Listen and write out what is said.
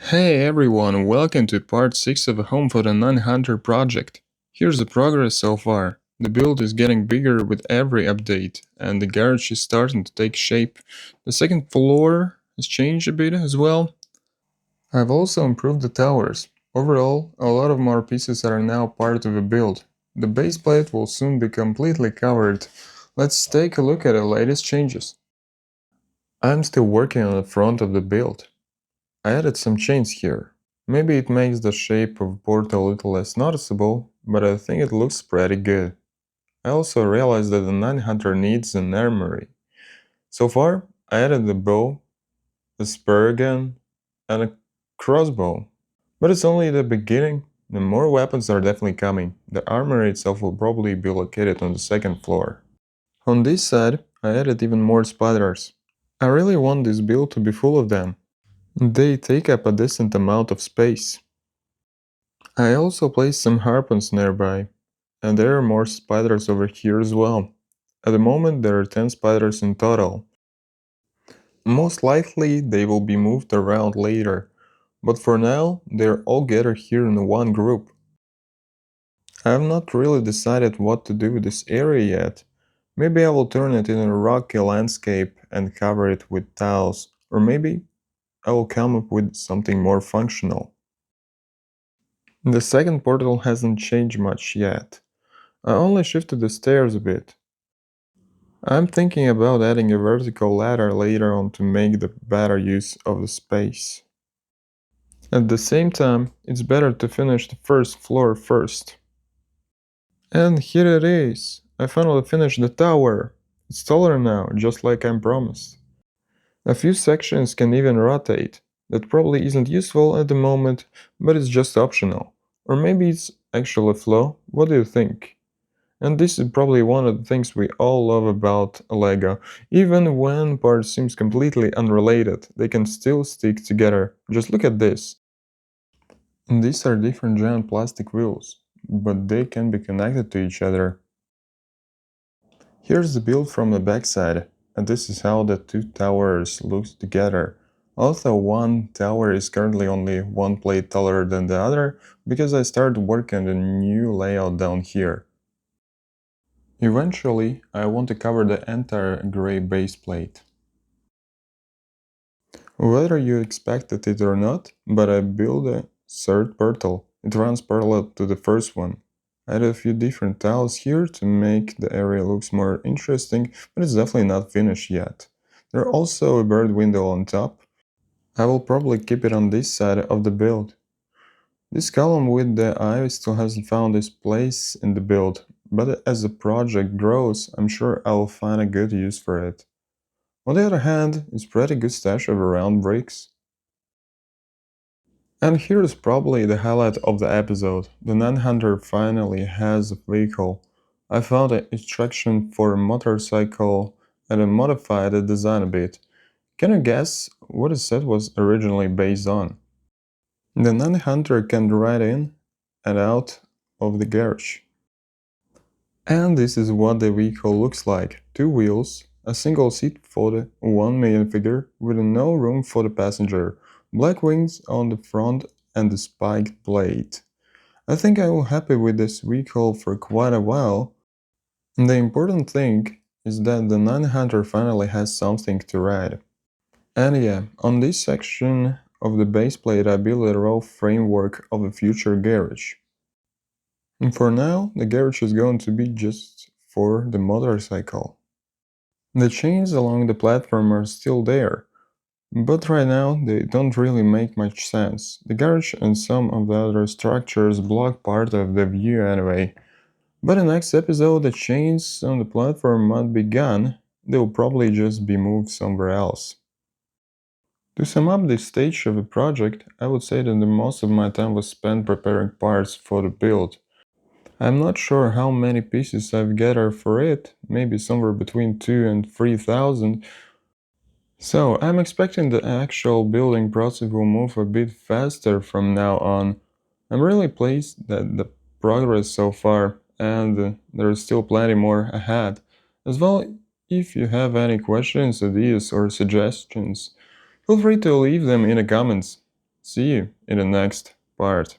Hey everyone, welcome to part 6 of a Home for the 900 project. Here's the progress so far. The build is getting bigger with every update, and the garage is starting to take shape. The second floor has changed a bit as well. I've also improved the towers. Overall, a lot of more pieces are now part of the build. The base plate will soon be completely covered. Let's take a look at the latest changes. I'm still working on the front of the build. I added some chains here. Maybe it makes the shape of board a little less noticeable, but I think it looks pretty good. I also realized that the 900 needs an armory. So far, I added a bow, a spear gun, and a crossbow. But it's only the beginning, and more weapons are definitely coming. The armory itself will probably be located on the second floor. On this side, I added even more spiders. I really want this build to be full of them. They take up a decent amount of space. I also placed some harpoons nearby, and there are more spiders over here as well. At the moment there are 10 spiders in total. Most likely they will be moved around later, but for now they're all gathered here in one group. I have not really decided what to do with this area yet. Maybe I will turn it into a rocky landscape and cover it with tiles, or maybe I will come up with something more functional. The second portal hasn't changed much yet. I only shifted the stairs a bit. I'm thinking about adding a vertical ladder later on to make the better use of the space. At the same time, it's better to finish the first floor first. And here it is! I finally finished the tower! It's taller now, just like I promised. A few sections can even rotate. That probably isn't useful at the moment, but it's just optional. Or maybe it's actually a flaw. What do you think? And this is probably one of the things we all love about LEGO. Even when parts seem completely unrelated, they can still stick together. Just look at this. And these are different giant plastic wheels, but they can be connected to each other. Here's the build from the backside, and this is how the two towers look together. Although one tower is currently only one plate taller than the other, because I started working on the new layout down here. Eventually, I want to cover the entire gray base plate. Whether you expected it or not, but I built a third portal. It runs parallel to the first one. I added a few different tiles here to make the area looks more interesting, but it's definitely not finished yet. There's also a bird window on top. I will probably keep it on this side of the build. This column with the eye still hasn't found its place in the build, but as the project grows, I'm sure I will find a good use for it. On the other hand, it's pretty good stash of round bricks. And here's probably the highlight of the episode. The 900 finally has a vehicle. I found an instruction for a motorcycle and I modified the design a bit. Can you guess what the set was originally based on? The 900 can ride in and out of the garage. And this is what the vehicle looks like. Two wheels, a single seat for the one minifigure with no room for the passenger, black wings on the front and the spiked blade. I think I will happy with this vehicle for quite a while. And the important thing is that the 900 finally has something to ride. And yeah, on this section of the base plate I built a raw framework of a future garage. And for now, the garage is going to be just for the motorcycle. The chains along the platform are still there, but right now they don't really make much sense. The garage and some of the other structures block part of the view anyway. But in the next episode, the chains on the platform might be gone, they'll probably just be moved somewhere else. To sum up this stage of the project, I would say that the most of my time was spent preparing parts for the build. I'm not sure how many pieces I've gathered for it, maybe somewhere between 2 and 3,000. So I'm expecting the actual building process will move a bit faster from now on. I'm really pleased that the progress so far, and there is still plenty more ahead. As well, if you have any questions, ideas or suggestions, feel free to leave them in the comments. See you in the next part.